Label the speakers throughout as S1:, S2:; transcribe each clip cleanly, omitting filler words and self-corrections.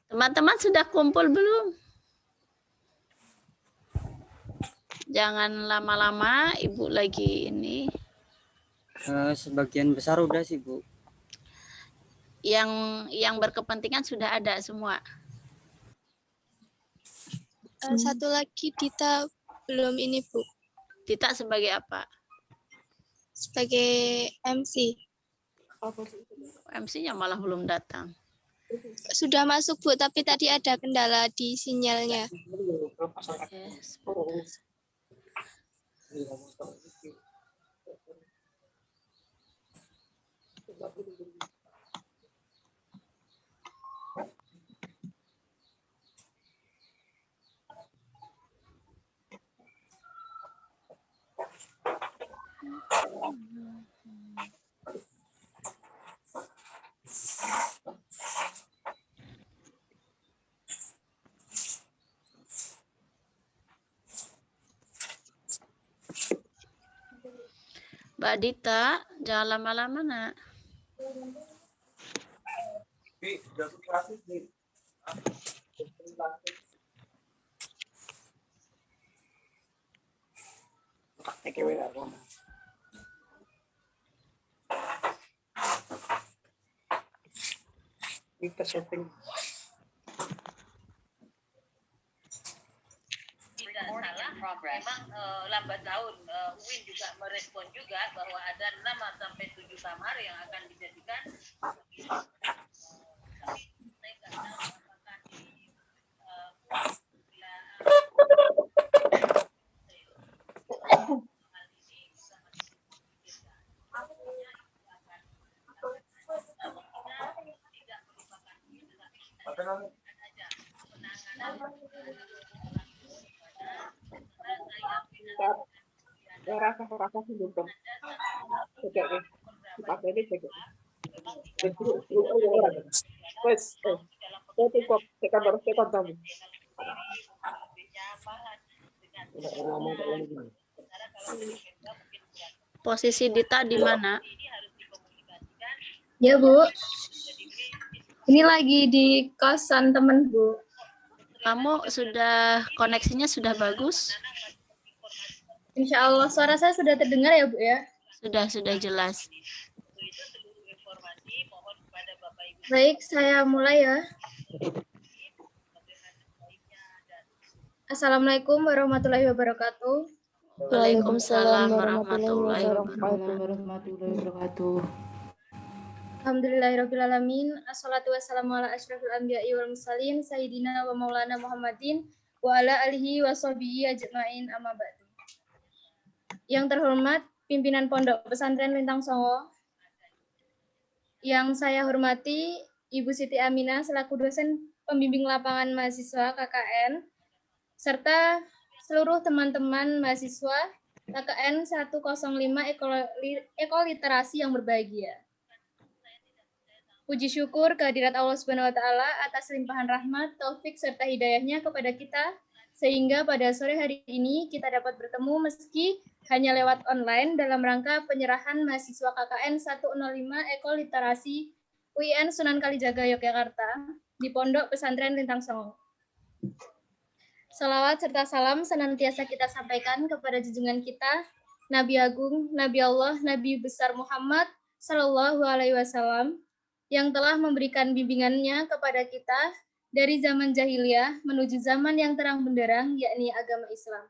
S1: Teman-teman sudah kumpul belum? Jangan lama-lama, Ibu lagi ini.
S2: Sebagian besar udah sih, Bu.
S1: Yang berkepentingan sudah ada semua.
S3: Satu lagi Dita belum ini, Bu.
S1: Dita sebagai apa?
S3: Sebagai MC.
S1: MC-nya malah belum datang.
S3: Sudah masuk, Bu, tapi tadi ada kendala di sinyalnya.
S1: Yes. Mbak Dita, jangan lama-lama, Nak.
S4: Kita setting.
S1: Tidak salah, memang lambat laun Win juga merespon juga bahwa ada 6-7 kamar yang akan dijadikan. Saya nggak tahu apakah
S4: Rasa sih gitu. Cek. Dipakai deh cek. Wes, cukup. Kita baru kita tahu.
S1: Posisi Dita di mana?
S5: Ya, Bu. Ini lagi di kosan temen, Bu.
S1: Kamu sudah koneksinya sudah bagus?
S5: Insya Allah suara saya sudah terdengar ya, Bu ya?
S1: Sudah jelas.
S5: Baik, saya mulai ya. Assalamualaikum warahmatullahi wabarakatuh.
S1: Waalaikumsalam warahmatullahi wabarakatuh.
S5: Alhamdulillahirrahmanirrahim. Assalatu wassalamu ala asyrafil anbiya'i wal mursalin sayyidina wa maulana Muhammadin wa ala alihi wa sahbihi ajma'in amma ba'du. Yang terhormat pimpinan Pondok Pesantren Lintang Songo, yang saya hormati Ibu Siti Aminah selaku dosen pembimbing lapangan mahasiswa KKN, serta seluruh teman-teman mahasiswa KKN 105 Ekoliterasi yang berbahagia. Puji syukur kehadirat Allah Subhanahu wa taala atas limpahan rahmat, taufik serta hidayahnya kepada kita sehingga pada sore hari ini kita dapat bertemu meski hanya lewat online dalam rangka penyerahan mahasiswa KKN 105 Ekoliterasi UIN Sunan Kalijaga Yogyakarta di Pondok Pesantren Lintang Songo. Salawat serta salam senantiasa kita sampaikan kepada junjungan kita Nabi Agung, Nabi Allah, Nabi besar Muhammad Sallallahu Alaihi Wasallam yang telah memberikan bimbingannya kepada kita dari zaman jahiliyah menuju zaman yang terang benderang, yakni agama Islam.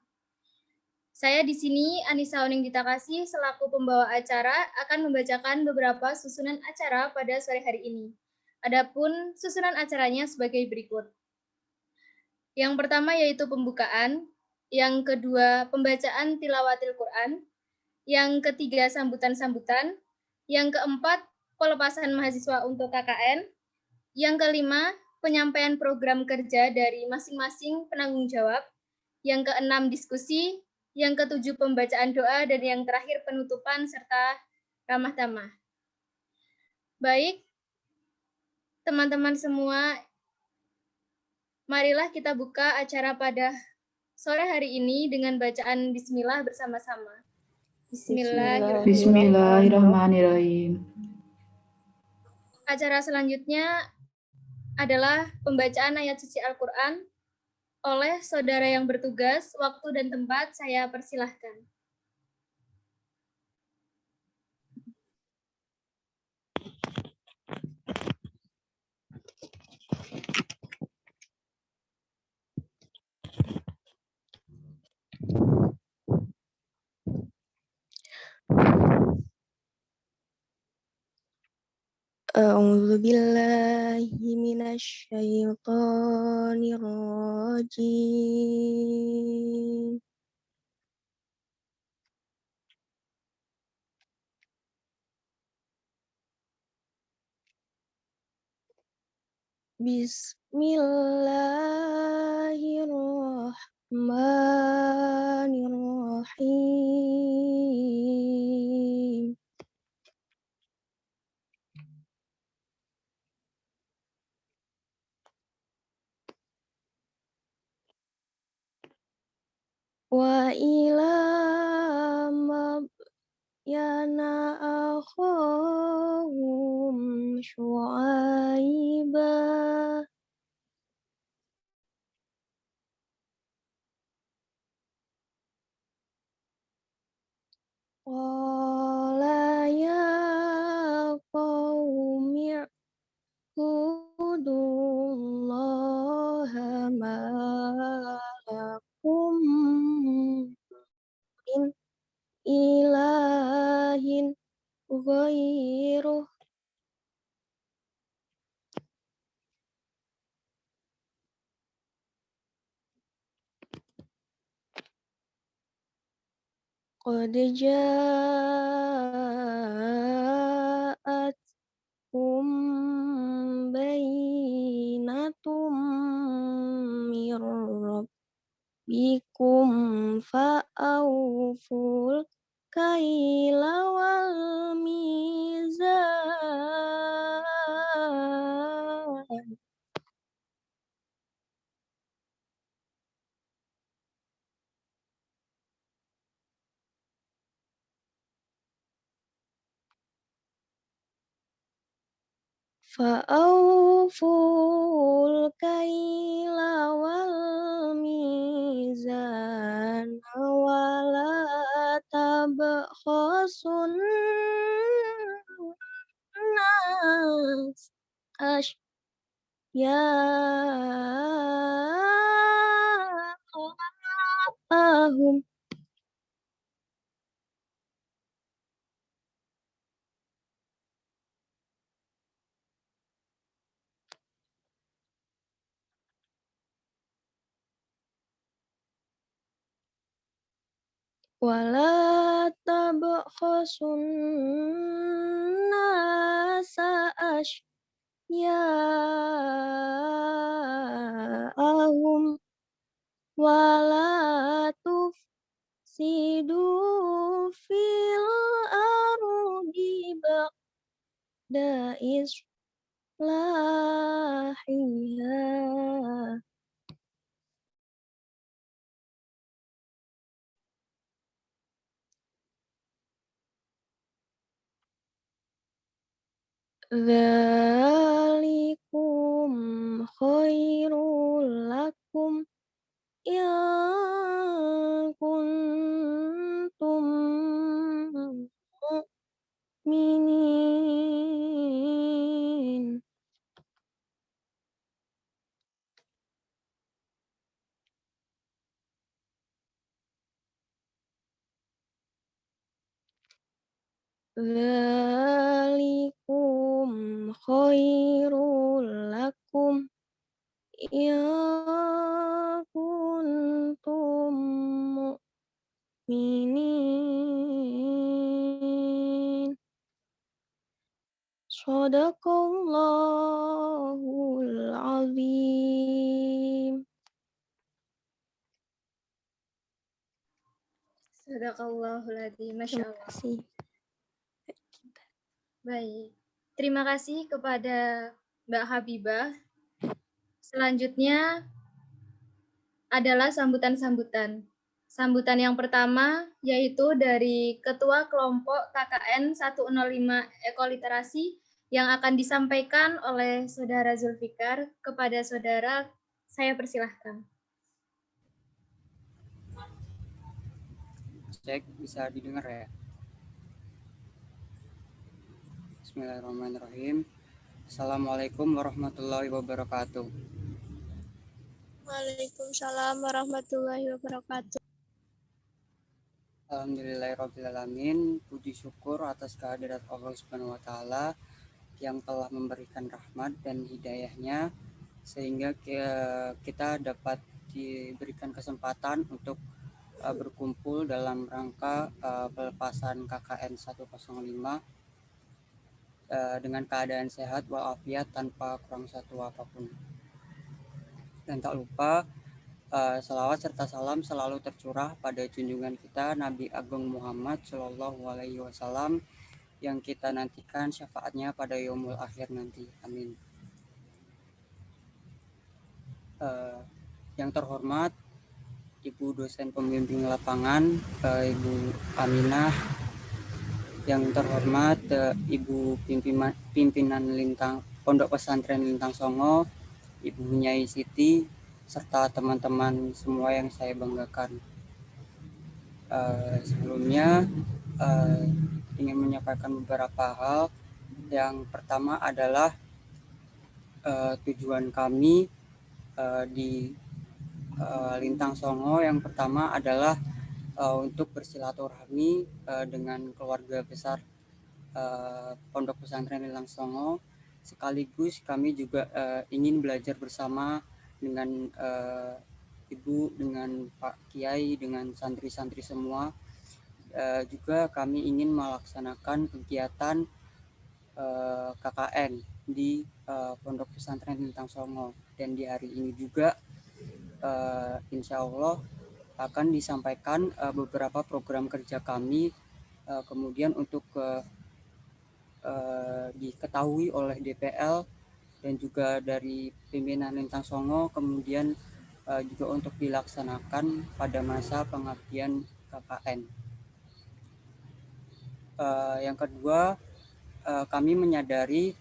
S5: Saya di sini, Anissa Oning Ditakasih, selaku pembawa acara, akan membacakan beberapa susunan acara pada sore hari ini. Adapun susunan acaranya sebagai berikut. Yang pertama yaitu pembukaan, yang kedua pembacaan tilawatil Quran, yang ketiga sambutan-sambutan, yang keempat pelepasan mahasiswa untuk KKN, yang kelima penyampaian program kerja dari masing-masing penanggung jawab, yang keenam diskusi, yang ketujuh pembacaan doa, dan yang terakhir penutupan serta ramah tamah. Baik, teman-teman semua, marilah kita buka acara pada sore hari ini dengan bacaan bismillah bersama-sama. Bismillahirrahmanirrahim.
S6: Bismillahirrahmanirrahim.
S5: Acara selanjutnya adalah pembacaan ayat suci Al-Quran oleh saudara yang bertugas. Waktu dan tempat saya persilahkan.
S6: A'udzu billahi minasy syaithanir rajim. Bismillahirrahmanirrahim. Wa ila madyana akhahum Syu'aibah. Qala ya qaumi ubudullaha ma lakum min ilahin ghairuh. Qad ja'atkum bayyinatum mir rabbikum fa'awful kaila wal mizan. Fa'awful kaila wal mizan wa la tabkhasun nas asya'ahum. Wala tabkhasun nasa asya'ahum wala tufsidu fil ardi ba'da islahiha. Dzalikum khairul lakum in kuntum mu'minin. Dzalikum khairul lakum in kuntum mu'minin. Shadaqallahul azim.
S5: Sadaqallahul adzim. Masya
S6: Terima
S5: Allah.
S6: kasih.
S5: Baik. Terima kasih kepada Mbak Habibah. Selanjutnya adalah sambutan-sambutan. Sambutan yang pertama yaitu dari Ketua Kelompok KKN 105 Ekoliterasi yang akan disampaikan oleh Saudara Zulfikar kepada saudara. Saya persilahkan.
S2: Cek, bisa didengar ya? Bismillahirrahmanirrahim. Assalamualaikum warahmatullahi wabarakatuh.
S3: Waalaikumsalam warahmatullahi wabarakatuh.
S2: Alhamdulillahirrahmanirrahim. Puji syukur atas kehadirat Allah Subhanahu wa Ta'ala yang telah memberikan rahmat dan hidayahnya sehingga kita dapat diberikan kesempatan untuk berkumpul dalam rangka pelepasan KKN 105 dengan keadaan sehat walafiat tanpa kurang satu apapun. Dan tak lupa selawat serta salam selalu tercurah pada junjungan kita Nabi Agung Muhammad Shallallahu Alaihi Wasallam yang kita nantikan syafaatnya pada yaumul akhir nanti. Amin. Yang terhormat Ibu dosen pembimbing lapangan, Ibu Aminah. Yang terhormat Ibu pimpinan Lintang Pondok Pesantren Lintang Songo, Ibu Nyai Siti, serta teman-teman semua yang saya banggakan. Sebelumnya ingin menyampaikan beberapa hal. Yang pertama adalah tujuan kami di Lintang Songo. Yang pertama adalah untuk bersilaturahmi dengan keluarga besar Pondok Pesantren Lintang Songo. Sekaligus kami juga ingin belajar bersama dengan Ibu, dengan Pak Kiai, dengan santri-santri semua. Juga kami ingin melaksanakan kegiatan KKN di Pondok Pesantren Lintang Songo. Dan di hari ini juga insya Allah akan disampaikan beberapa program kerja kami, kemudian untuk diketahui oleh DPL dan juga dari pimpinan Lintang Songo, kemudian juga untuk dilaksanakan pada masa pengabdian KKN. Yang kedua, kami menyadari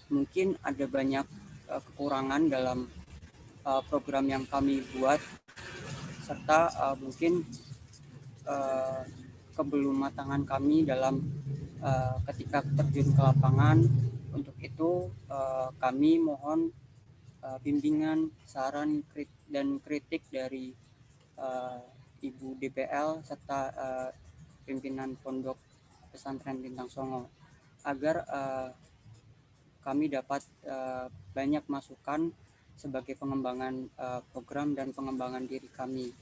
S2: mungkin ada banyak kekurangan dalam program yang kami buat, serta mungkin kebelummatangan kami dalam ketika terjun ke lapangan. Untuk itu kami mohon bimbingan, saran dan kritik dari Ibu DPL serta pimpinan Pondok Pesantren Lintang Songo agar kami dapat banyak masukan sebagai pengembangan program dan pengembangan diri kami.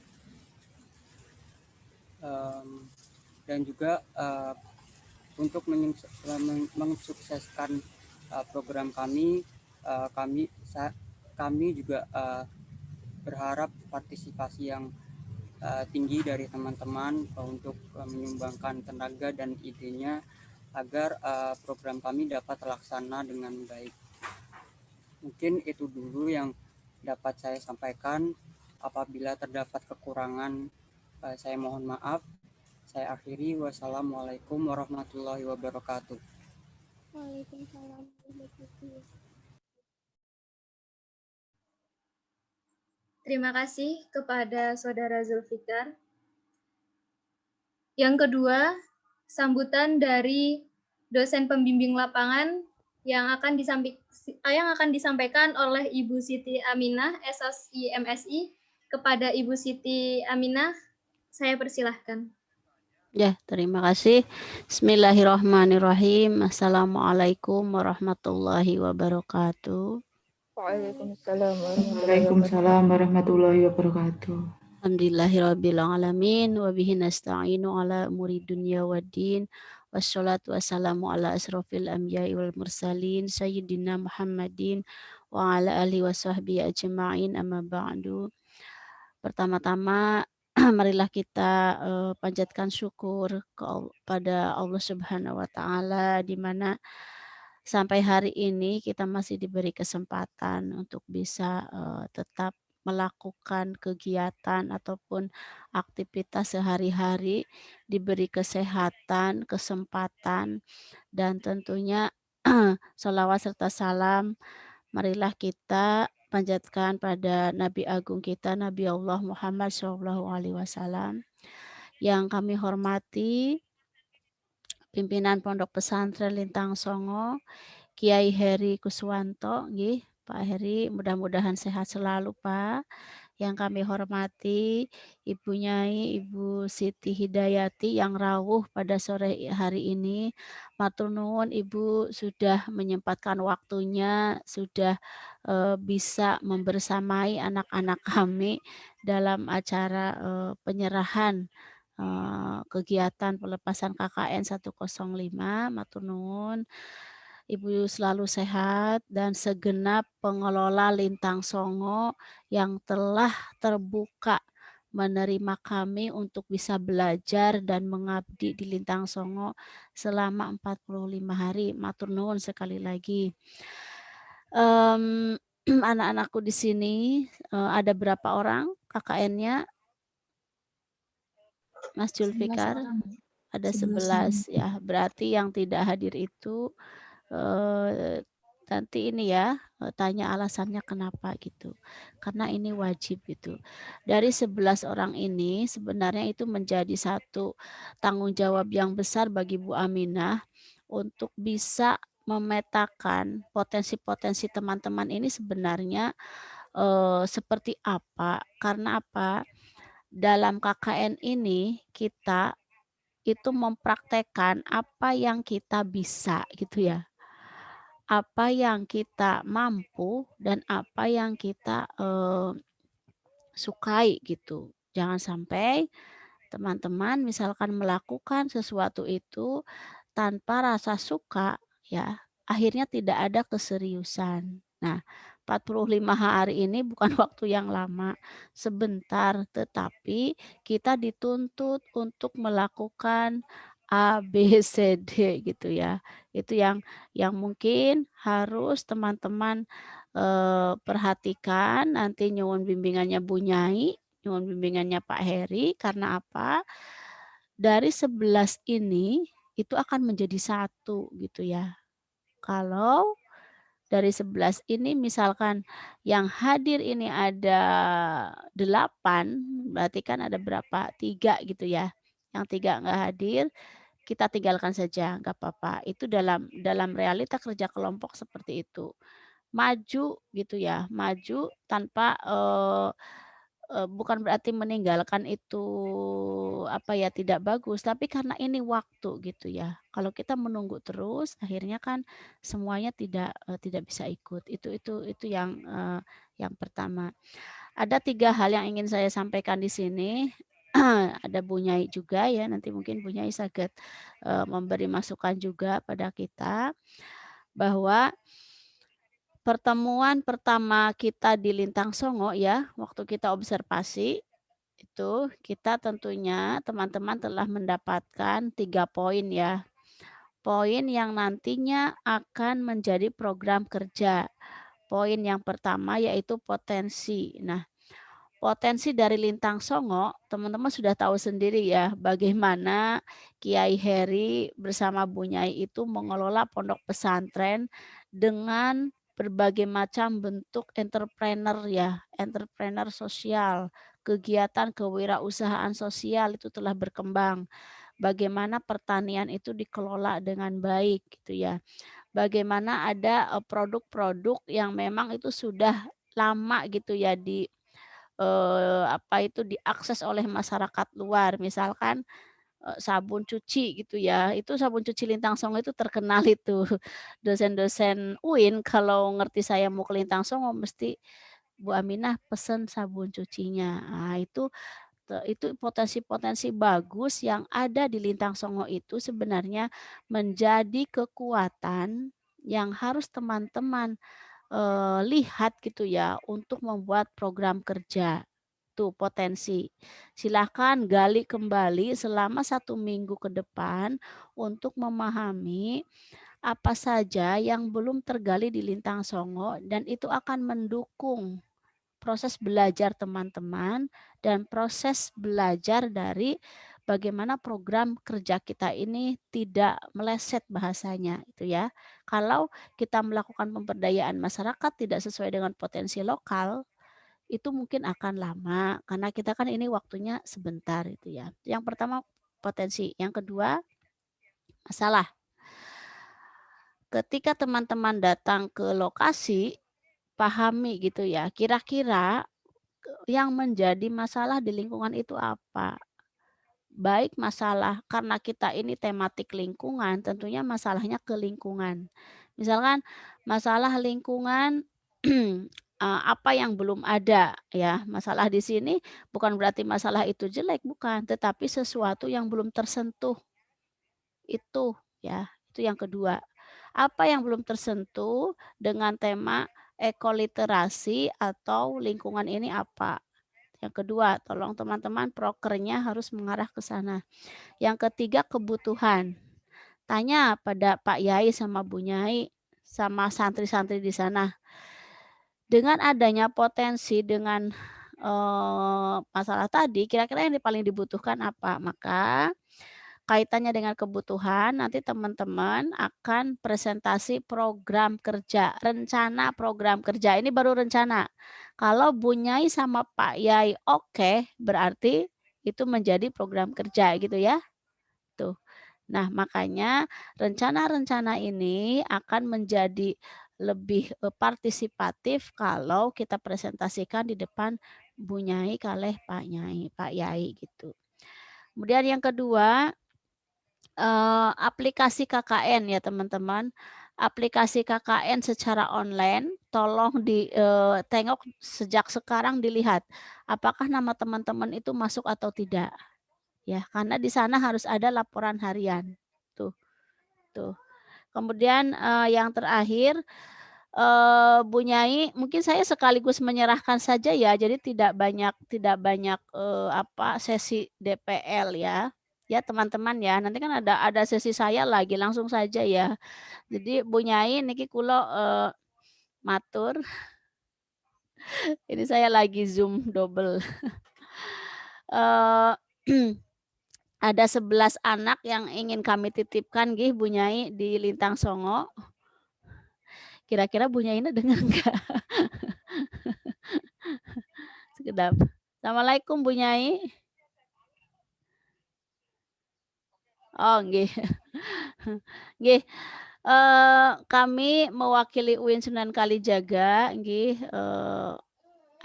S2: Dan juga untuk mensukseskan program kami juga berharap partisipasi yang tinggi dari teman-teman untuk menyumbangkan tenaga dan idenya agar program kami dapat terlaksana dengan baik. Mungkin itu dulu yang dapat saya sampaikan. Apabila terdapat kekurangan, saya mohon maaf. Saya akhiri. Wassalamualaikum warahmatullahi wabarakatuh.
S3: Waalaikumsalam warahmatullahi wabarakatuh.
S5: Terima kasih kepada Saudara Zulfikar. Yang kedua, sambutan dari dosen pembimbing lapangan yang akan disampaikan oleh Ibu Siti Aminah, SSI MSI. Kepada Ibu Siti Aminah, saya persilahkan.
S7: Ya, terima kasih. Bismillahirrahmanirrahim. Assalamualaikum warahmatullahi wabarakatuh.
S4: Waalaikumsalam warahmatullahi wabarakatuh.
S7: Alhamdulillahirabbil alamin wa bihi nasta'inu ala umuri dunya waddin. Wassalatu wassalamu ala asrofil anbiya'i wal mursalin sayyidina Muhammadin wa ala alihi wa sahbihi ajma'in, amma ba'du. Pertama-tama marilah kita panjatkan syukur kepada Allah Subhanahu wa Ta'ala, di mana sampai hari ini kita masih diberi kesempatan untuk bisa tetap melakukan kegiatan ataupun aktivitas sehari-hari, diberi kesehatan, kesempatan, dan tentunya Salawat serta salam marilah kita panjatkan pada Nabi Agung kita, Nabi Allah Muhammad SAW. Yang kami hormati pimpinan Pondok Pesantren Lintang Songo, Kiai Heri Kuswanto, nggih, Pak Heri, mudah-mudahan sehat selalu, Pak. Yang kami hormati Ibu Nyai, Ibu Siti Hidayati yang rawuh pada sore hari ini. Matur nuwun Ibu sudah menyempatkan waktunya, sudah bisa membersamai anak-anak kami dalam acara penyerahan kegiatan pelepasan KKN 105. Matur nuwun. Ibu selalu sehat dan segenap pengelola Lintang Songo yang telah terbuka menerima kami untuk bisa belajar dan mengabdi di Lintang Songo selama 45 hari. Matur nuwun sekali lagi. Anak-anakku di sini ada berapa orang KKN-nya? Mas Julfikar? Ada 11 ya. Berarti yang tidak hadir itu nanti ini ya tanya alasannya kenapa gitu, karena ini wajib gitu. Dari 11 orang ini sebenarnya itu menjadi satu tanggung jawab yang besar bagi Bu Aminah untuk bisa memetakan potensi-potensi teman-teman ini sebenarnya seperti apa. Karena apa? Dalam KKN ini kita itu mempraktekkan apa yang kita bisa gitu ya. Apa yang kita mampu dan apa yang kita sukai gitu. Jangan sampai teman-teman misalkan melakukan sesuatu itu tanpa rasa suka ya, akhirnya tidak ada keseriusan. Nah, 45 hari ini bukan waktu yang lama, sebentar, tetapi kita dituntut untuk melakukan A, B, C, D gitu ya. Itu yang mungkin harus teman-teman perhatikan, nanti nyuwun bimbingannya Bu Nyai, nyuwun bimbingannya Pak Heri, karena apa? Dari 11 ini itu akan menjadi satu gitu ya. Kalau dari 11 ini misalkan yang hadir ini ada 8, berarti kan ada berapa? 3 gitu ya. Yang 3 nggak hadir, kita tinggalkan saja, nggak apa-apa. Itu dalam realita kerja kelompok seperti itu. Maju gitu ya, maju tanpa bukan berarti meninggalkan itu apa ya, tidak bagus, tapi karena ini waktu gitu ya. Kalau kita menunggu terus akhirnya kan semuanya tidak bisa ikut. Itu yang pertama. Ada 3 hal yang ingin saya sampaikan di sini. Ada Bu Nyai juga ya, nanti mungkin Bu Nyai saged memberi masukan juga pada kita bahwa pertemuan pertama kita di Lintang Songo ya, waktu kita observasi, itu kita tentunya teman-teman telah mendapatkan 3 poin ya. Poin yang nantinya akan menjadi program kerja. Poin yang pertama yaitu potensi. Nah, potensi dari Lintang Songo, teman-teman sudah tahu sendiri ya bagaimana Kiai Heri bersama Bu Nyai itu mengelola pondok pesantren dengan berbagai macam bentuk entrepreneur ya, entrepreneur sosial, kegiatan kewirausahaan sosial itu telah berkembang. Bagaimana pertanian itu dikelola dengan baik gitu ya. Bagaimana ada produk-produk yang memang itu sudah lama gitu ya diakses oleh masyarakat luar. Misalkan, sabun cuci gitu ya, itu sabun cuci Lintang Songo itu terkenal itu. Dosen-dosen UIN kalau ngerti saya mau ke Lintang Songo mesti, "Bu Aminah pesen sabun cucinya." Nah itu potensi-potensi bagus yang ada di Lintang Songo itu sebenarnya menjadi kekuatan yang harus teman-teman lihat gitu ya untuk membuat program kerja. Tuh potensi. Silahkan gali kembali selama 1 minggu ke depan untuk memahami apa saja yang belum tergali di Lintang Songo dan itu akan mendukung proses belajar teman-teman dan proses belajar dari bagaimana program kerja kita ini tidak meleset bahasanya itu ya. Kalau kita melakukan pemberdayaan masyarakat tidak sesuai dengan potensi lokal, itu mungkin akan lama karena kita kan ini waktunya sebentar itu ya. Yang pertama potensi, yang kedua masalah. Ketika teman-teman datang ke lokasi, pahami gitu ya, kira-kira yang menjadi masalah di lingkungan itu apa? Baik masalah karena kita ini tematik lingkungan, tentunya masalahnya ke lingkungan. Misalkan masalah lingkungan apa yang belum ada ya. Masalah di sini bukan berarti masalah itu jelek, bukan, tetapi sesuatu yang belum tersentuh. Itu ya, itu yang kedua. Apa yang belum tersentuh dengan tema ekoliterasi atau lingkungan ini apa? Yang kedua, tolong teman-teman prokernya harus mengarah ke sana. Yang ketiga, kebutuhan. Tanya pada Pak Yai sama Bu Nyai sama santri-santri di sana. Dengan adanya potensi dengan masalah tadi, kira-kira yang paling dibutuhkan apa? Maka kaitannya dengan kebutuhan, nanti teman-teman akan presentasi program kerja, rencana program kerja. Ini baru rencana. Kalau Bu Nyai sama Pak Yai oke, berarti itu menjadi program kerja gitu ya. Tuh. Nah, makanya rencana-rencana ini akan menjadi lebih partisipatif kalau kita presentasikan di depan Bu Nyai kaleh Pak Yai gitu. Kemudian yang kedua, aplikasi KKN ya teman-teman. Aplikasi KKN secara online tolong tengok sejak sekarang dilihat apakah nama teman-teman itu masuk atau tidak. Ya, karena di sana harus ada laporan harian. Tuh. Kemudian yang terakhir Bu Nyai, mungkin saya sekaligus menyerahkan saja ya, jadi tidak banyak sesi DPL ya. Ya teman-teman ya, nanti kan ada sesi saya lagi, langsung saja ya. Jadi Bu Nyai niki kula matur, ini saya lagi Zoom double. Ada 11 anak yang ingin kami titipkan nggih Bu Nyai di Lintang Songo. Kira-kira Bu Nyai dengar enggak? Sekedap. Assalamualaikum Bu Nyai. Oh nggih. Nggih. Kami mewakili UIN Sunan Kalijaga nggih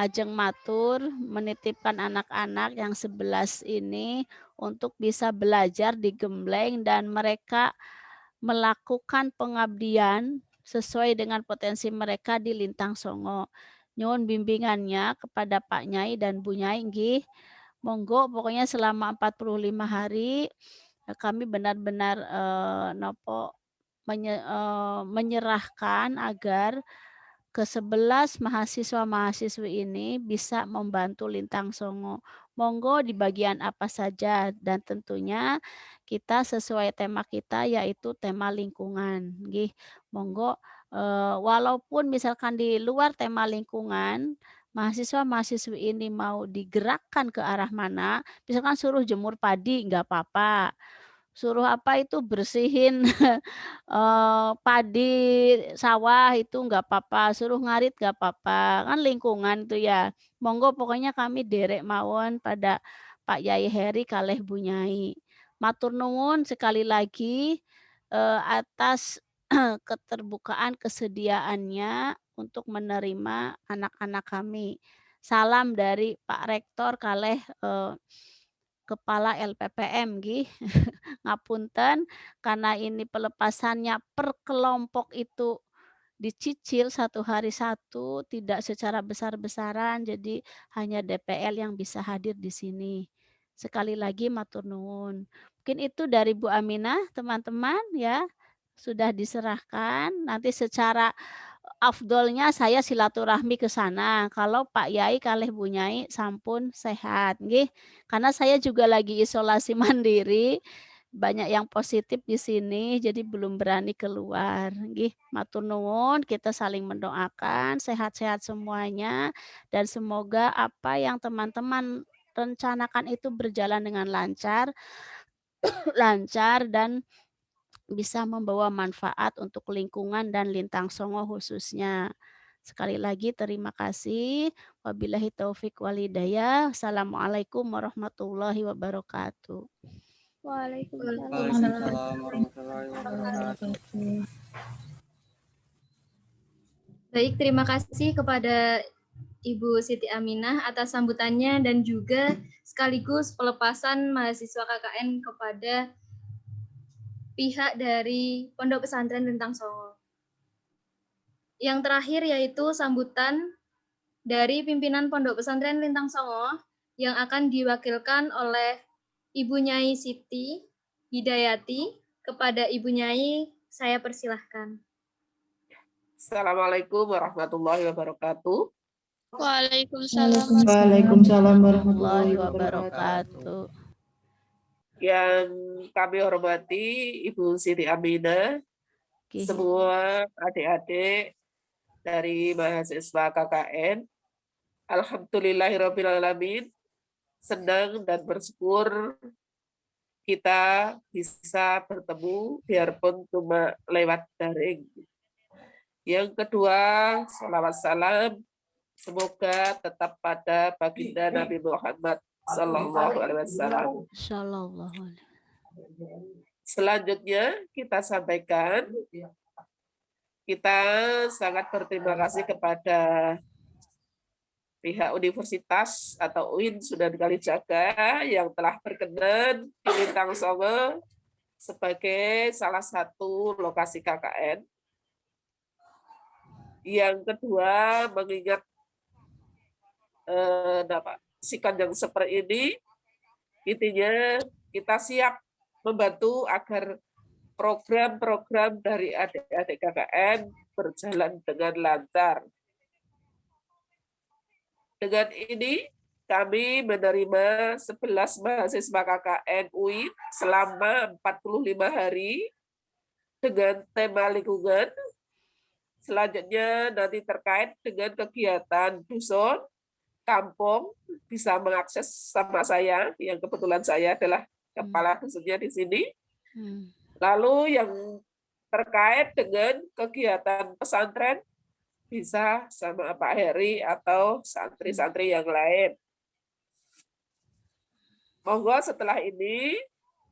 S7: ajeng matur menitipkan anak-anak yang 11 ini untuk bisa belajar di Gembleng dan mereka melakukan pengabdian sesuai dengan potensi mereka di Lintang Songo. Nyuwun bimbingannya kepada Pak Nyai dan Bu Nyai nggih. Monggo pokoknya selama 45 hari kami benar-benar menyerahkan agar ke-11 mahasiswa-mahasiswi ini bisa membantu Lintang Songo. Monggo di bagian apa saja dan tentunya kita sesuai tema kita yaitu tema lingkungan. Nggih, monggo walaupun misalkan di luar tema lingkungan, mahasiswa-mahasiswi ini mau digerakkan ke arah mana, misalkan suruh jemur padi nggak apa-apa. Suruh apa itu bersihin padi sawah itu nggak apa-apa, suruh ngarit nggak apa-apa, kan lingkungan tuh ya. Monggo pokoknya kami derek mawon pada Pak Yai Heri kalih Bu Nyai. Matur nuwun sekali lagi atas keterbukaan kesediaannya untuk menerima anak-anak kami. Salam dari Pak Rektor kalih Kepala LPPM nggih. Ngapunten karena ini pelepasannya per kelompok itu dicicil 1 hari 1, tidak secara besar-besaran, jadi hanya DPL yang bisa hadir di sini. Sekali lagi matur nuwun. Mungkin itu dari Bu Aminah, teman-teman ya, sudah diserahkan. Nanti secara afdolnya saya silaturahmi ke sana. Kalau Pak Yai kalih Bu Nyai sampun sehat nggih. Karena saya juga lagi isolasi mandiri. Banyak yang positif di sini, jadi belum berani keluar. Nggih, matur nuwun, kita saling mendoakan, sehat-sehat semuanya, dan semoga apa yang teman-teman rencanakan itu berjalan dengan lancar, dan bisa membawa manfaat untuk lingkungan dan Lintang Songo khususnya. Sekali lagi terima kasih. Wabillahi taufik walhidayah. Assalamualaikum warahmatullahi wabarakatuh.
S3: Waalaikumsalam.
S2: Waalaikumsalam warahmatullahi wabarakatuh.
S5: Baik, terima kasih kepada Ibu Siti Aminah atas sambutannya dan juga sekaligus pelepasan mahasiswa KKN kepada pihak dari Pondok Pesantren Lintang Songo. Yang terakhir yaitu sambutan dari pimpinan Pondok Pesantren Lintang Songo yang akan diwakilkan oleh Ibu Nyai Siti Hidayati. Kepada Ibu Nyai, saya persilahkan.
S4: Assalamualaikum warahmatullahi wabarakatuh.
S3: Waalaikumsalam.
S8: Waalaikumsalam
S7: warahmatullahi wabarakatuh.
S4: Yang kami hormati Ibu Siti Aminah, semua adik-adik dari mahasiswa KKN. Alhamdulillahirrabbilalamin, senang dan bersyukur kita bisa bertemu biarpun cuma lewat daring. Yang kedua, salawat salam semoga tetap pada baginda Nabi Muhammad Sallallahu Alaihi Wasallam. Selanjutnya kita sampaikan, kita sangat berterima kasih kepada pihak Universitas atau UIN Sunan Kalijaga yang telah berkenan di Lintang Songo sebagai salah satu lokasi KKN. Yang kedua, mengingat sikan yang seperti ini, intinya kita siap membantu agar program-program dari adik-adik KKN berjalan dengan lancar. Dengan ini, kami menerima 11 mahasiswa KKN UIN selama 45 hari dengan tema lingkungan. Selanjutnya nanti terkait dengan kegiatan dusun, kampung, bisa mengakses sama saya, yang kebetulan saya adalah kepala dusunnya di sini. Lalu yang terkait dengan kegiatan pesantren, bisa sama Pak Heri atau santri-santri yang lain. Monggo setelah ini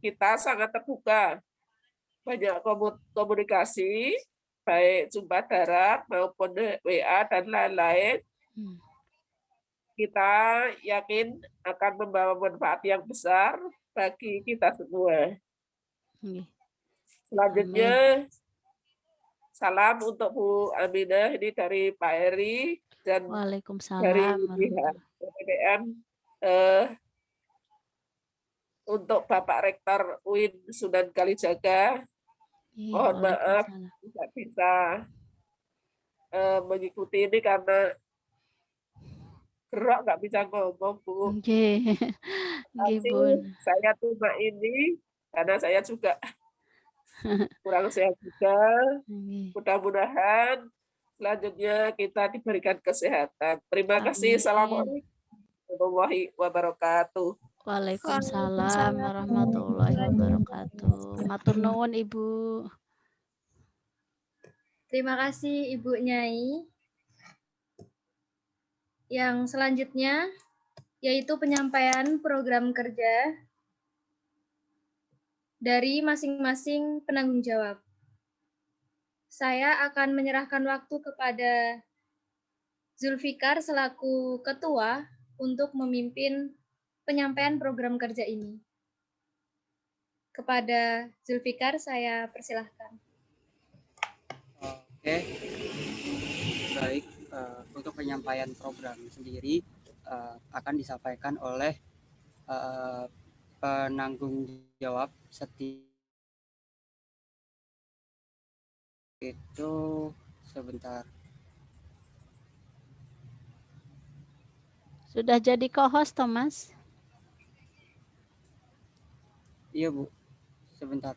S4: kita sangat terbuka, banyak komunikasi, baik jumpa darat maupun WA dan lain-lain. Kita yakin akan membawa manfaat yang besar bagi kita semua. Selanjutnya, salam untuk Bu Aminah ini dari Pak Heri dan dari pihak PPDM untuk Bapak Rektor UIN Sunan Kalijaga. Mohon maaf tidak bisa mengikuti ini karena gerak nggak bisa ngomong, Bu. Saya cuma ini karena saya juga kurang sehat juga. Mudah-mudahan selanjutnya kita diberikan kesehatan. Terima kasih. Assalamualaikum warahmatullahi wabarakatuh.
S7: Waalaikumsalam warahmatullahi wabarakatuh. Matur nuwun Ibu.
S5: Terima kasih Ibu Nyai. Yang selanjutnya yaitu penyampaian program kerja dari masing-masing penanggung jawab. Saya akan menyerahkan waktu kepada Zulfikar selaku ketua untuk memimpin penyampaian program kerja ini. Kepada Zulfikar saya persilahkan.
S2: Oke, baik. Untuk penyampaian program sendiri akan disampaikan oleh penanggung jawab setiap itu sebentar.
S7: Sudah jadi co-host, Thomas?
S2: Iya, Bu. Sebentar.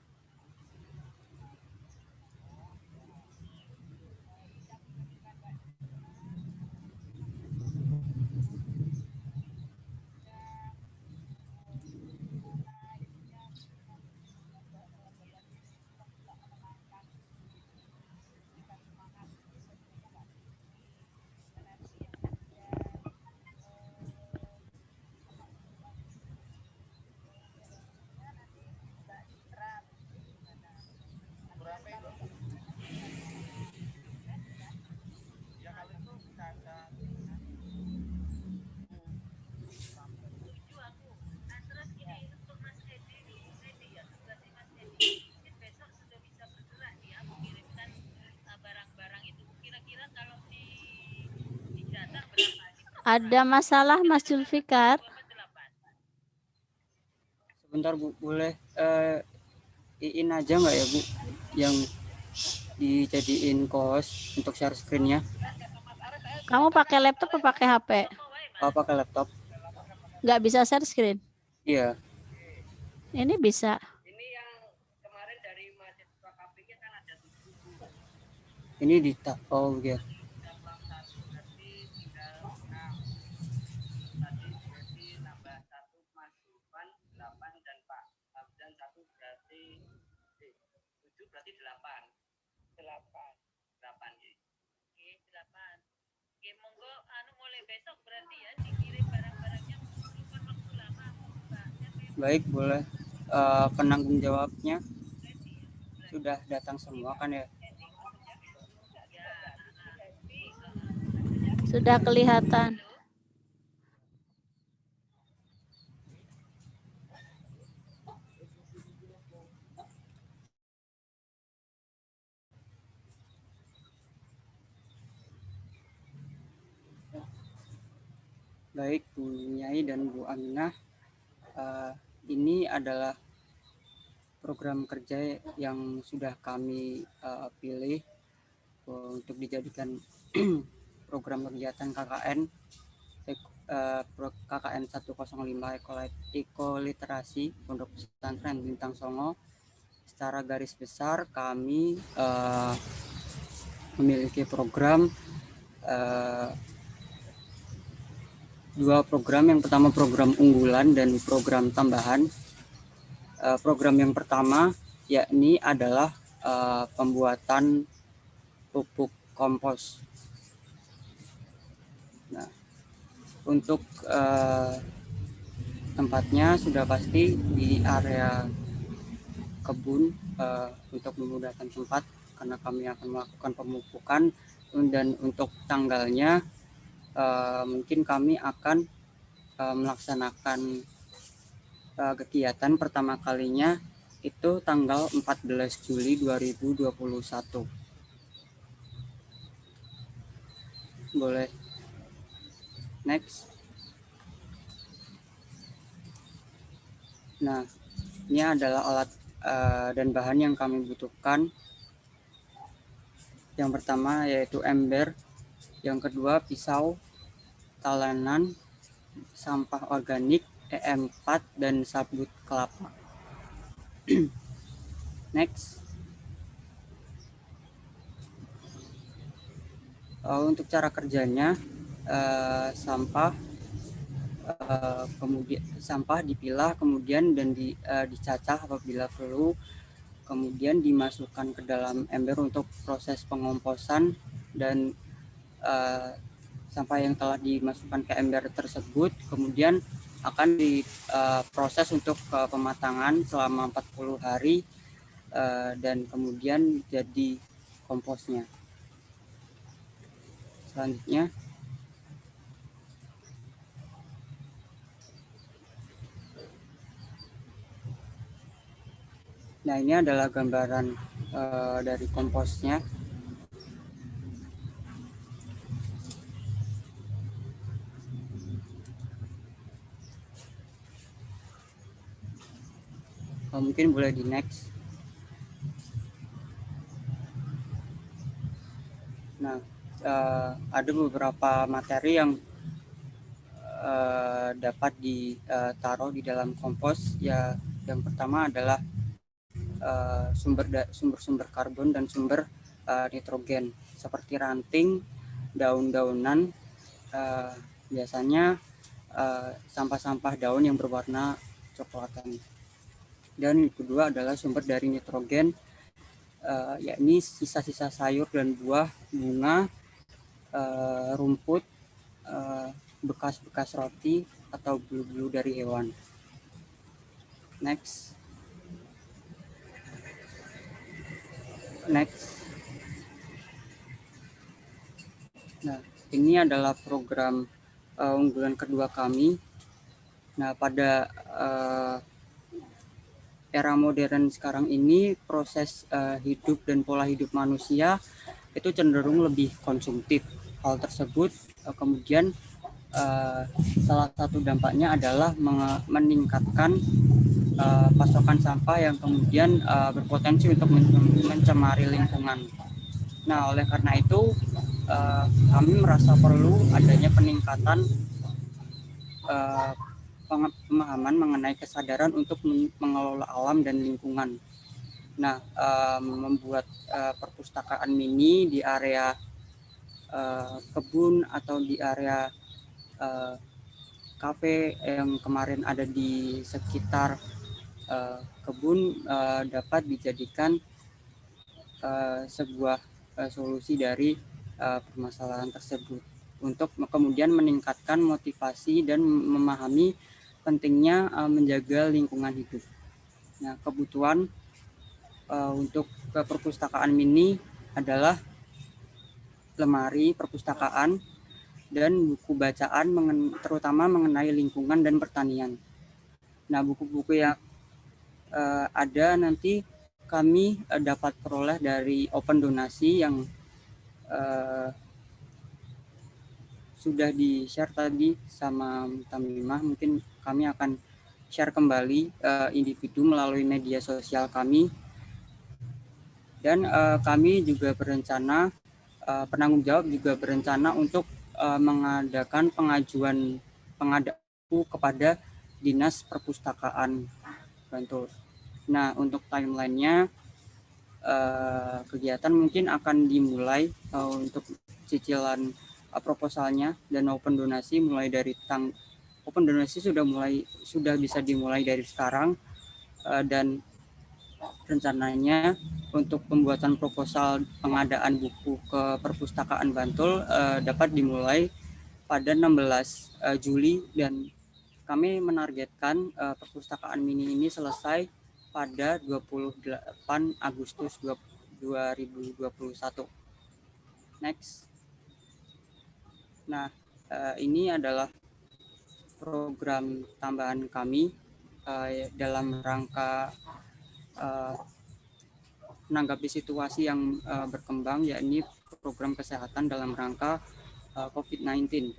S7: Ada masalah Mas Zulfikar?
S2: Sebentar Bu, boleh iin aja nggak ya Bu yang dijadiin host untuk share screen-nya?
S7: Kamu pakai laptop atau pakai HP?
S2: Pakai laptop.
S7: Nggak bisa share screen?
S2: Iya.
S7: Ini bisa.
S1: Ini yang kemarin dari mahasiswa KPG kan ada 7.
S2: Ini di oh ya.
S1: Cabang 1 berarti tinggal 6. Tadi berarti nambah 1 Mas Irfan 8 dan Pak dan 1 berarti 7 berarti 8. 8 ya. Oke, 8. Oke, monggo mulai besok berarti ya dikirim barang-barangnya memerlukan waktu lama, Mbak.
S2: Baik, boleh. Penanggung jawabnya sudah datang semua kan ya?
S7: Sudah kelihatan.
S2: Baik, Bu Nyai dan Bu Aminah, ini adalah program kerja yang sudah kami pilih untuk dijadikan program kegiatan KKN KKN 105 Ekoliterasi Pondok Pesantren Bintang Songo. Secara garis besar kami memiliki program dua program. Yang pertama program unggulan dan program tambahan. Program yang pertama yakni adalah pembuatan pupuk kompos. Nah, untuk tempatnya sudah pasti di area kebun untuk memudahkan tempat karena kami akan melakukan pemupukan, dan untuk tanggalnya mungkin kami akan melaksanakan kegiatan pertama kalinya itu tanggal 14 Juli 2021. Boleh next. Nah, ini adalah alat dan bahan yang kami butuhkan. Yang pertama yaitu ember, yang kedua pisau, talenan, sampah organik, EM4, dan sabut kelapa. Next. Untuk cara kerjanya, kemudian sampah dipilah kemudian dan dicacah apabila perlu, kemudian dimasukkan ke dalam ember untuk proses pengomposan, dan sampah yang telah dimasukkan ke ember tersebut kemudian akan diproses untuk pematangan selama 40 hari dan kemudian jadi komposnya. Selanjutnya, nah ini adalah gambaran dari komposnya. Mungkin boleh di next. Nah, ada beberapa materi yang dapat ditaruh di dalam kompos. Ya, yang pertama adalah sumber-sumber karbon dan sumber nitrogen seperti ranting, daun-daunan, biasanya sampah-sampah daun yang berwarna coklatan. Dan yang kedua adalah sumber dari nitrogen, yakni sisa-sisa sayur dan buah, bunga, rumput, bekas-bekas roti atau bulu-bulu dari hewan. Next. Nah, ini adalah program unggulan kedua kami. Nah, pada era modern sekarang ini, proses hidup dan pola hidup manusia itu cenderung lebih konsumtif. Hal tersebut kemudian salah satu dampaknya adalah meningkatkan pasokan sampah yang kemudian berpotensi untuk mencemari lingkungan. Nah, oleh karena itu kami merasa perlu adanya peningkatan pemahaman mengenai kesadaran untuk mengelola alam dan lingkungan. Nah, membuat perpustakaan mini di area kebun atau di area kafe yang kemarin ada di sekitar kebun dapat dijadikan sebuah solusi dari permasalahan tersebut untuk kemudian meningkatkan motivasi dan memahami pentingnya menjaga lingkungan hidup. Nah, kebutuhan untuk perpustakaan mini adalah lemari perpustakaan dan buku bacaan terutama mengenai lingkungan dan pertanian. Nah, buku-buku yang ada nanti kami dapat peroleh dari open donasi yang sudah di-share tadi sama Tamimah. Mungkin kami akan share kembali individu melalui media sosial kami. Dan kami juga berencana, penanggung jawab juga berencana untuk mengadakan pengajuan buku kepada Dinas Perpustakaan Bantul. Nah, untuk timeline-nya kegiatan mungkin akan dimulai untuk cicilan proposalnya dan open donasi mulai dari open donasi sudah bisa dimulai dari sekarang, dan rencananya untuk pembuatan proposal pengadaan buku ke Perpustakaan Bantul dapat dimulai pada 16 Juli dan kami menargetkan perpustakaan mini ini selesai pada 28 Agustus 2021. Next. Nah, ini adalah program tambahan kami dalam rangka menanggapi situasi yang berkembang, yakni program kesehatan dalam rangka COVID-19.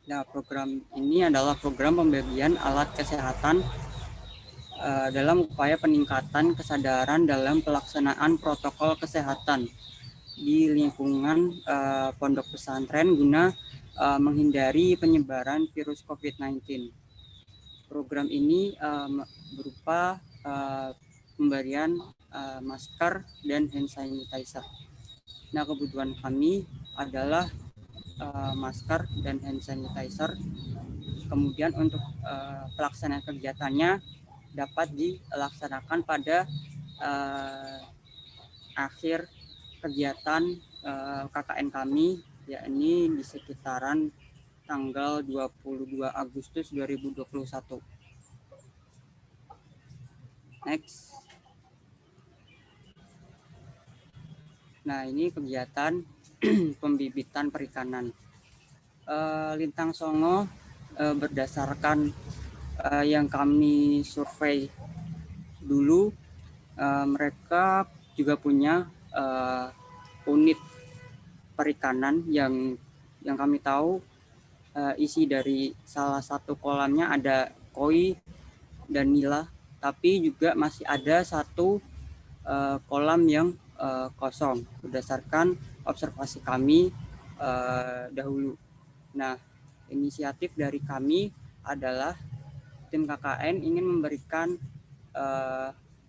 S2: Nah, program ini adalah program pembagian alat kesehatan dalam upaya peningkatan kesadaran dalam pelaksanaan protokol kesehatan di lingkungan pondok pesantren guna menghindari penyebaran virus COVID-19. Program ini berupa pemberian masker dan hand sanitizer. Nah, kebutuhan kami adalah masker dan hand sanitizer. Kemudian untuk pelaksanaan kegiatannya dapat dilaksanakan pada akhir kegiatan KKN kami, yakni di sekitaran tanggal 22 Agustus 2021. Next. Nah, ini kegiatan pembibitan perikanan. Lintang Songo berdasarkan yang kami survei dulu, mereka juga punya unit perikanan yang kami tahu isi dari salah satu kolamnya ada koi dan nila, tapi juga masih ada satu kolam yang kosong berdasarkan observasi kami dahulu. Nah, inisiatif dari kami adalah tim KKN ingin memberikan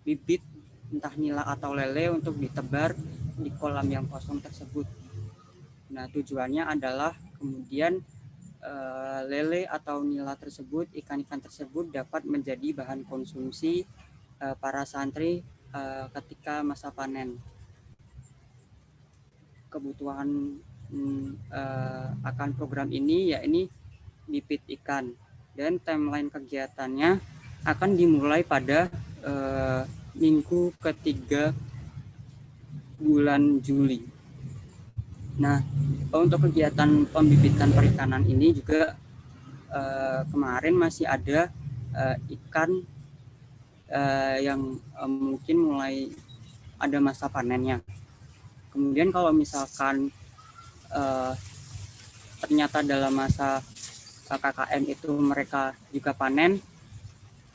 S2: bibit entah nila atau lele untuk ditebar di kolam yang kosong tersebut. Nah, tujuannya adalah kemudian lele atau nila tersebut, ikan-ikan tersebut dapat menjadi bahan konsumsi para santri ketika masa panen. Kebutuhan akan program ini yakni bibit ikan, dan timeline kegiatannya akan dimulai pada minggu ketiga bulan Juli. Nah, untuk kegiatan pembibitan perikanan ini juga kemarin masih ada ikan yang mungkin mulai ada masa panennya. Kemudian kalau misalkan ternyata dalam masa KKN itu mereka juga panen,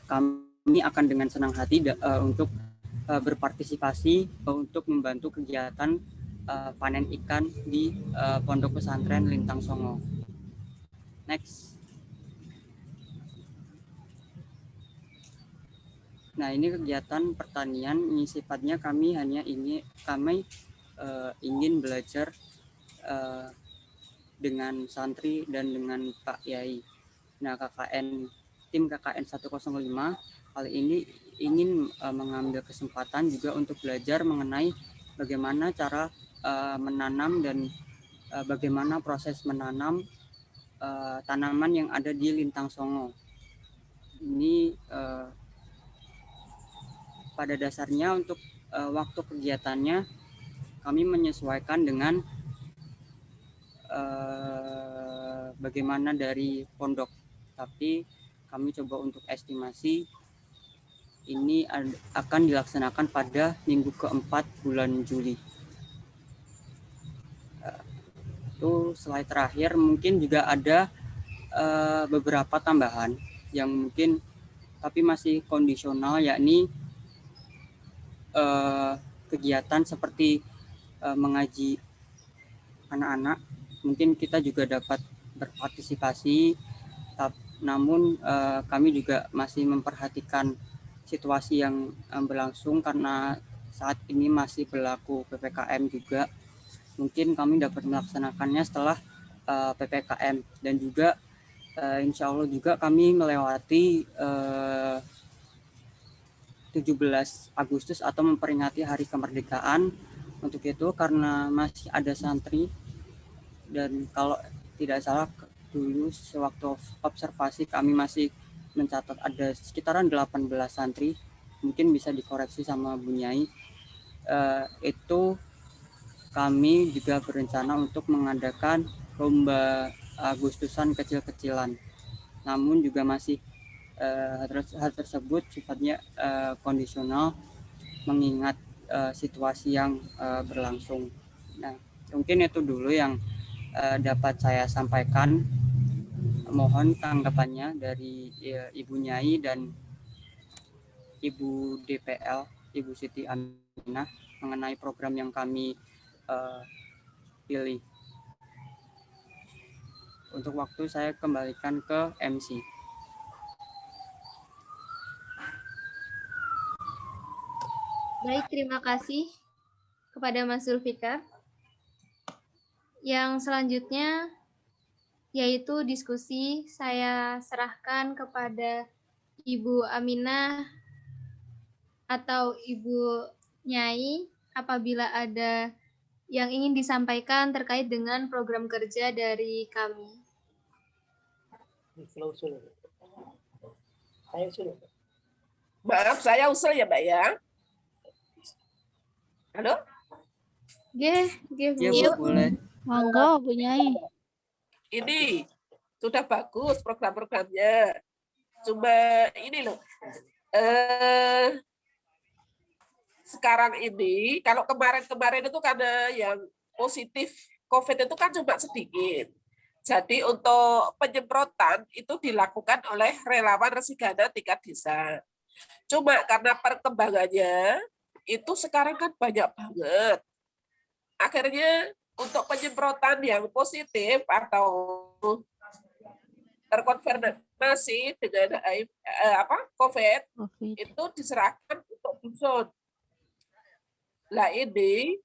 S2: kami akan dengan senang hati untuk berpartisipasi untuk membantu kegiatan panen ikan di Pondok Pesantren Lintang Songo. Next. Nah, ini kegiatan pertanian, ini sifatnya kami ingin belajar dengan santri dan dengan Pak Yai. Nah, tim KKN 105 kali ini ingin mengambil kesempatan juga untuk belajar mengenai bagaimana cara menanam dan bagaimana proses menanam tanaman yang ada di Lintang Songo. Ini pada dasarnya untuk waktu kegiatannya kami menyesuaikan dengan bagaimana dari pondok, tapi kami coba untuk estimasi ini akan dilaksanakan pada minggu keempat bulan Juli. Itu slide terakhir, mungkin juga ada beberapa tambahan yang mungkin tapi masih kondisional, yakni kegiatan seperti mengaji anak-anak. Mungkin kita juga dapat berpartisipasi, namun kami juga masih memperhatikan situasi yang berlangsung karena saat ini masih berlaku PPKM juga. Mungkin kami dapat melaksanakannya setelah PPKM, dan juga insya Allah juga kami melewati 17 Agustus atau memperingati Hari Kemerdekaan. Untuk itu karena masih ada santri, dan kalau tidak salah dulu sewaktu observasi kami masih mencatat ada sekitaran 18 santri, mungkin bisa dikoreksi sama Bu Nyai. Itu kami juga berencana untuk mengadakan lomba Agustusan kecil-kecilan, namun juga masih hal tersebut sifatnya kondisional mengingat situasi yang berlangsung. Nah, mungkin itu dulu yang dapat saya sampaikan. Mohon tanggapannya dari Ibu Nyai dan Ibu DPL, Ibu Siti Aminah, mengenai program yang kami pilih. Untuk waktu saya kembalikan ke MC.
S5: Baik, terima kasih kepada Mas Zulfikar. Yang selanjutnya yaitu diskusi, saya serahkan kepada Ibu Aminah atau Ibu Nyai apabila ada yang ingin disampaikan terkait dengan program kerja dari kami.
S4: Maaf, saya usul ya, Mbak ya. Halo?
S5: Bu.
S2: Ya, Bu, boleh.
S7: Monggo, Bu Nyai.
S4: Ini sudah bagus program-programnya. Cuma ini loh. Sekarang ini, kalau kemarin-kemarin itu karena yang positif COVID itu kan cuma sedikit. Jadi untuk penyemprotan itu dilakukan oleh relawan Resigana tingkat desa. Cuma karena perkembangannya itu sekarang kan banyak banget. Akhirnya untuk penyemprotan yang positif atau terkonfirmasi dengan COVID itu diserahkan untuk dusun. Lah ini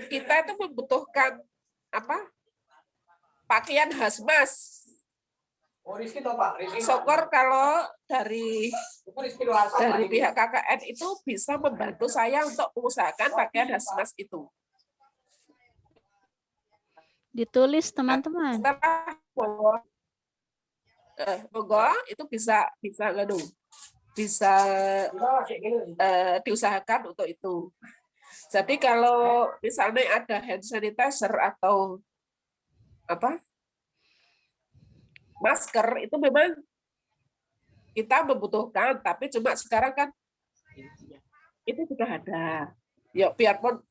S4: kita itu membutuhkan pakaian hazmat. Syukur kalau dari pihak KKN itu bisa membantu saya untuk mengusahakan pakaian hazmat itu.
S7: Ditulis teman-teman.
S4: Monggo itu bisa diusahakan untuk itu. Jadi kalau misalnya ada hand sanitizer atau masker itu memang kita membutuhkan, tapi cuma sekarang kan itu sudah ada. Ya biarpun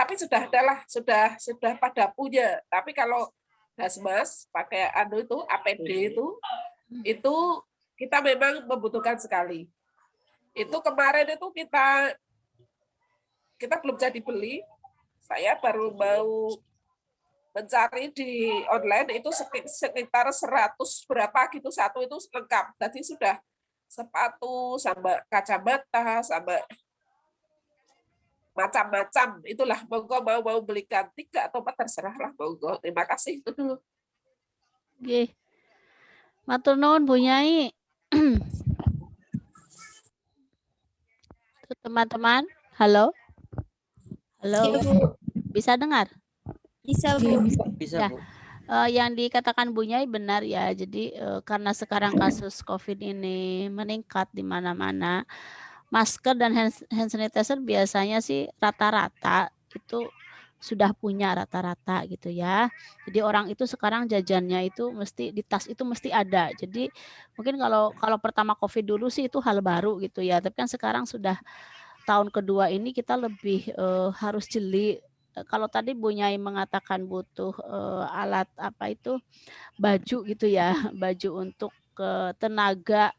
S4: tapi sudah adalah sudah pada punya. Tapi kalau Hasmas pakai itu APD itu kita memang membutuhkan sekali. Itu kemarin itu kita belum jadi beli. Saya baru mau mencari di online itu sekitar 100 berapa gitu satu itu lengkap. Tadi sudah sepatu sama kacamata sama macam-macam itulah. Monggo mau belikan 3 atau 4 terserahlah, monggo. Terima kasih itu dulu.
S7: Nggih. Matur nuwun Bu Nyai. Tuh, teman-teman, halo. Halo.
S5: Iya, Bu.
S7: Bisa dengar?
S3: Bisa, Bu.
S2: Bisa,
S7: Ya.
S2: Bu.
S7: Yang dikatakan Bu Nyai benar ya. Jadi karena sekarang kasus COVID ini meningkat di mana-mana, masker dan hand sanitizer biasanya sih rata-rata itu sudah punya rata-rata gitu ya. Jadi orang itu sekarang jajannya itu mesti di tas itu mesti ada. Jadi mungkin kalau pertama COVID dulu sih itu hal baru gitu ya. Tapi kan sekarang sudah tahun kedua ini kita lebih harus jeli. Kalau tadi Bu Nyai mengatakan butuh alat apa itu baju gitu ya, baju untuk tenaga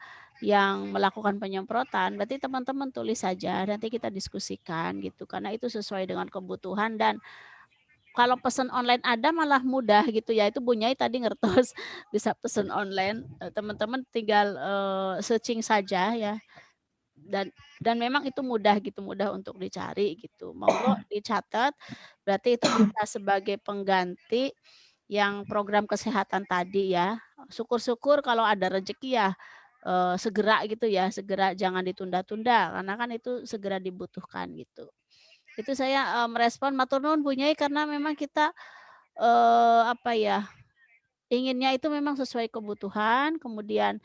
S7: yang melakukan penyemprotan, berarti teman-teman tulis saja, nanti kita diskusikan gitu, karena itu sesuai dengan kebutuhan. Dan kalau pesan online ada malah mudah gitu ya, itu Bu Nyai tadi ngertos bisa pesan online, teman-teman tinggal searching saja ya, dan memang itu mudah gitu, mudah untuk dicari gitu. Monggo dicatat, berarti itu bisa sebagai pengganti yang program kesehatan tadi ya. Syukur-syukur kalau ada rezeki ya segera gitu ya, segera jangan ditunda-tunda karena kan itu segera dibutuhkan gitu. Itu saya merespon matur nuwun Bu Nyai karena memang kita apa ya, inginnya itu memang sesuai kebutuhan, kemudian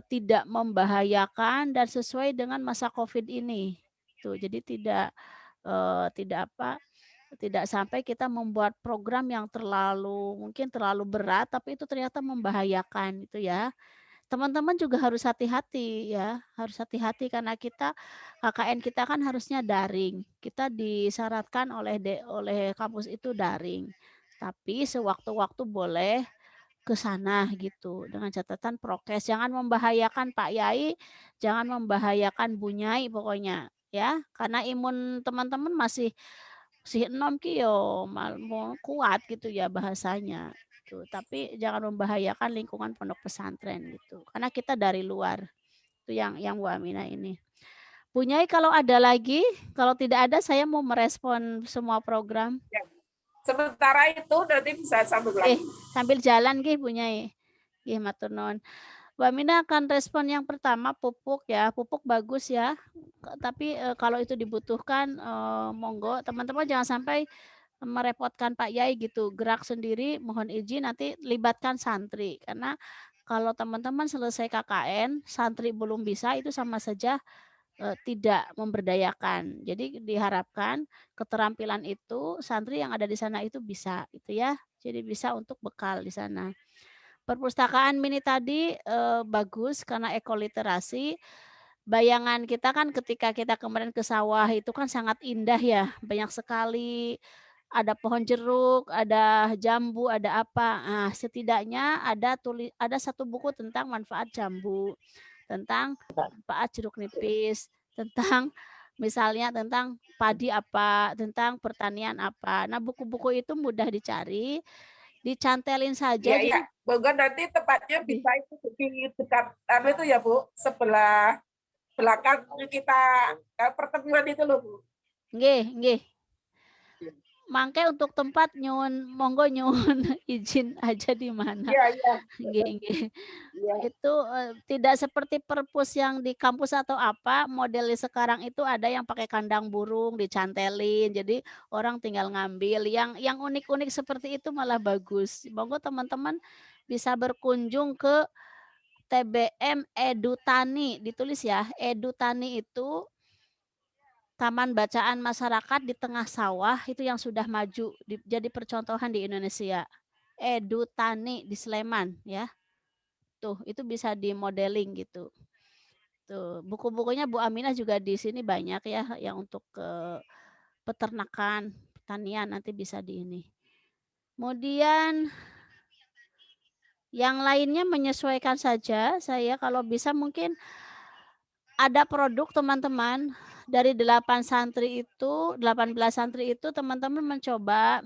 S7: tidak membahayakan dan sesuai dengan masa Covid ini. Tuh, jadi tidak sampai kita membuat program yang mungkin terlalu berat, tapi itu ternyata membahayakan itu ya. Teman-teman juga harus hati-hati ya, harus hati-hati karena KKN kita kan harusnya daring. Kita disyaratkan oleh kampus itu daring. Tapi sewaktu-waktu boleh ke sana gitu dengan catatan prokes. Jangan membahayakan Pak Yai, jangan membahayakan Bu Nyai pokoknya ya. Karena imun teman-teman masih enom ki yo mau kuat gitu ya bahasanya gitu. Tapi jangan membahayakan lingkungan pondok pesantren gitu. Karena kita dari luar. Itu yang Bu Aminah ini. Bu Nyai kalau ada lagi, kalau tidak ada saya mau merespon semua program.
S4: Sementara itu nanti bisa sambung lagi.
S7: Sambil jalan nggih Bu Nyai. Nggih matur nuwun. Bu Aminah akan respon yang pertama pupuk ya. Pupuk bagus ya. Tapi kalau itu dibutuhkan monggo teman-teman jangan sampai merepotkan Pak Yai gitu. Gerak sendiri mohon izin nanti libatkan santri karena kalau teman-teman selesai KKN, santri belum bisa itu sama saja tidak memberdayakan. Jadi diharapkan keterampilan itu santri yang ada di sana itu bisa gitu ya. Jadi bisa untuk bekal di sana. Perpustakaan mini tadi bagus karena ekoliterasi. Bayangan kita kan ketika kita kemarin ke sawah itu kan sangat indah ya, banyak sekali ada pohon jeruk, ada jambu, ada apa. Nah, setidaknya ada satu buku tentang manfaat jambu, tentang manfaat jeruk nipis, tentang misalnya tentang padi apa, tentang pertanian apa. Nah, buku-buku itu mudah dicari, dicantelin saja.
S4: Iya, iya. Monggo nanti tepatnya bisa itu di dekat itu ya Bu, sebelah belakang kita pertemuan itu loh Bu.
S7: Nggih. Mangke untuk tempat nyuwun monggo nyuwun izin aja di mana.
S4: Iya.
S7: Nggih.
S4: Iya.
S7: Itu tidak seperti perpus yang di kampus atau apa, model sekarang itu ada yang pakai kandang burung dicantelin. Jadi orang tinggal ngambil. Yang unik-unik seperti itu malah bagus. Monggo teman-teman bisa berkunjung ke TBM Edutani, ditulis ya. Edutani itu Taman Bacaan Masyarakat di tengah sawah itu yang sudah maju jadi percontohan di Indonesia. Edutani di Sleman ya. Tuh, itu bisa di modeling gitu. Tuh, buku-bukunya Bu Aminah juga di sini banyak ya yang untuk peternakan pertanian, nanti bisa di ini. Kemudian yang lainnya menyesuaikan saja. Saya kalau bisa mungkin ada produk teman-teman dari 18 santri itu teman-teman mencoba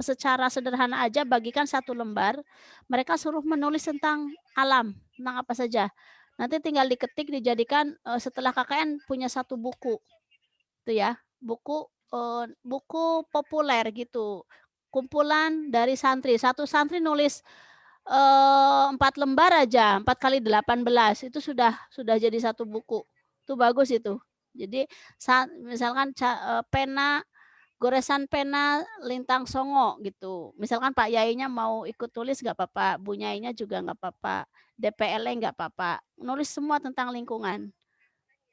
S7: secara sederhana aja bagikan 1 lembar. Mereka suruh menulis tentang alam, tentang apa saja. Nanti tinggal diketik dijadikan setelah KKN punya 1 buku. Itu ya, buku populer gitu. Kumpulan dari santri. 1 santri nulis 4 lembar aja, 4 kali 18 itu sudah jadi 1 buku. Itu bagus itu. Jadi misalkan pena, goresan pena lintang songo gitu. Misalkan Pak Yainya mau ikut tulis nggak apa-apa, Bu Nyainya juga nggak apa-apa, DPL-nya nggak apa-apa. Nulis semua tentang lingkungan.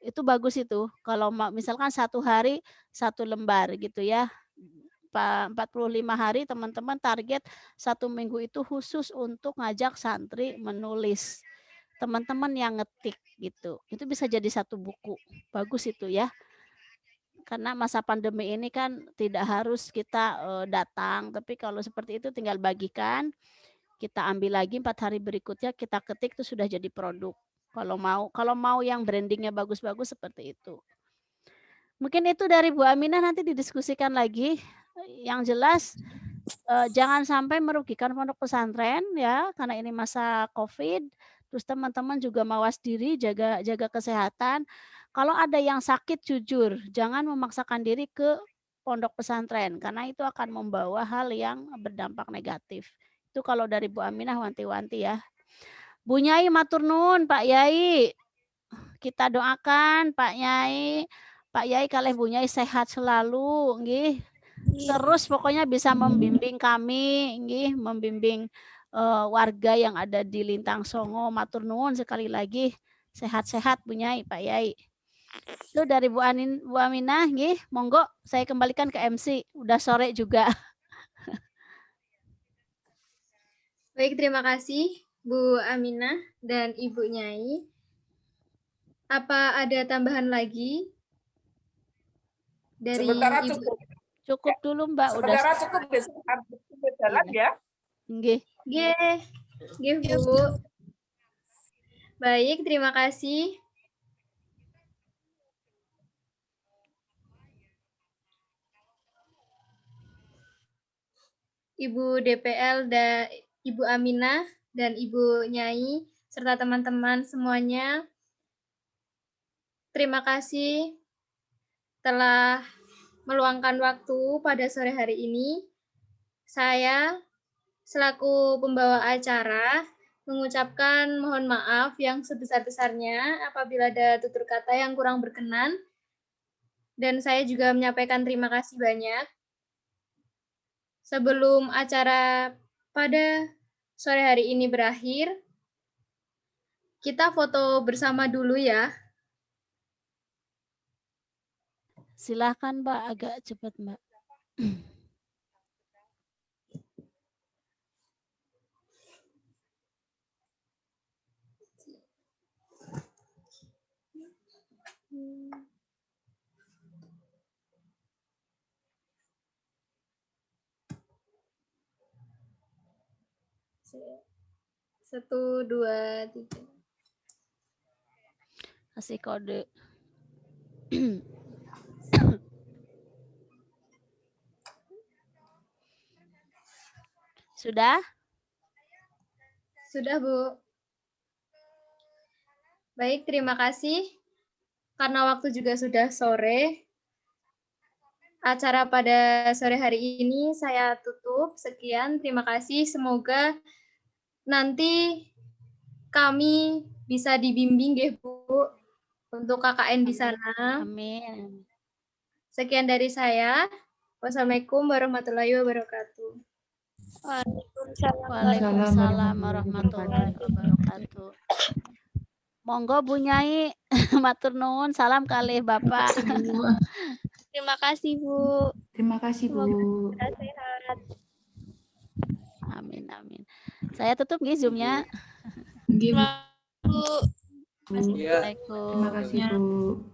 S7: Itu bagus itu. Kalau misalkan 1 hari 1 lembar gitu ya. 45 hari teman-teman target 1 minggu itu khusus untuk ngajak santri menulis. Teman-teman yang ngetik gitu. Itu bisa jadi 1 buku. Bagus itu ya. Karena masa pandemi ini kan tidak harus kita datang, tapi kalau seperti itu tinggal bagikan, kita ambil lagi 4 hari berikutnya kita ketik itu sudah jadi produk. Kalau mau yang brandingnya bagus-bagus seperti itu. Mungkin itu dari Bu Aminah, nanti didiskusikan lagi. Yang jelas jangan sampai merugikan pondok pesantren ya, karena ini masa Covid. Terus teman-teman juga mawas diri, jaga kesehatan. Kalau ada yang sakit jujur, jangan memaksakan diri ke pondok pesantren karena itu akan membawa hal yang berdampak negatif. Itu kalau dari Bu Aminah wanti-wanti ya. Bu Nyai matur nuwun, Pak Yai. Kita doakan Pak Yai kalih Bu Nyai sehat selalu nggih. Terus pokoknya bisa membimbing kami nggih, membimbing warga yang ada di Lintang Songo. Matur nuwun sekali lagi. Sehat-sehat Bu Nyai, Pak Yai. Itu dari Bu Aminah nggih. Monggo saya kembalikan ke MC. Udah sore juga.
S5: Baik, terima kasih Bu Aminah dan Ibu Nyai. Apa ada tambahan lagi dari
S4: Sementara
S5: Ibu?
S7: Cukup dulu Mbak.
S4: Sementara cukup besok jalan ya.
S5: Nggih, Bu. Baik, terima kasih. Ibu DPL dan Ibu Aminah dan Ibu Nyai serta teman-teman semuanya. Terima kasih telah meluangkan waktu pada sore hari ini. Saya selaku pembawa acara mengucapkan mohon maaf yang sebesar-besarnya apabila ada tutur kata yang kurang berkenan. Dan saya juga menyampaikan terima kasih banyak. Sebelum acara pada sore hari ini berakhir, kita foto bersama dulu ya.
S7: Silakan Mbak, agak cepat Mbak.
S5: Satu, dua, tiga.
S7: Kasih kode. Sudah?
S5: Sudah, Bu. Baik, terima kasih. Karena waktu juga sudah sore, acara pada sore hari ini saya tutup. Sekian, terima kasih. Semoga nanti kami bisa dibimbing ya, Bu, untuk KKN di sana.
S7: Amin.
S5: Sekian dari saya. Wassalamualaikum warahmatullahi wabarakatuh.
S7: Waalaikumsalam warahmatullahi wabarakatuh. Monggo Bu Nyai, matur nuwun, salam kalih Bapak.
S3: Terima kasih, Bu.
S8: Terima kasih, Bu.
S3: Semoga sehat.
S7: Amin, amin. Saya tutup nggih Zoom-nya.
S8: Nggih, Bu.
S3: Bu.
S2: Iya.
S7: Assalamualaikum.
S8: Terima kasih, Bu.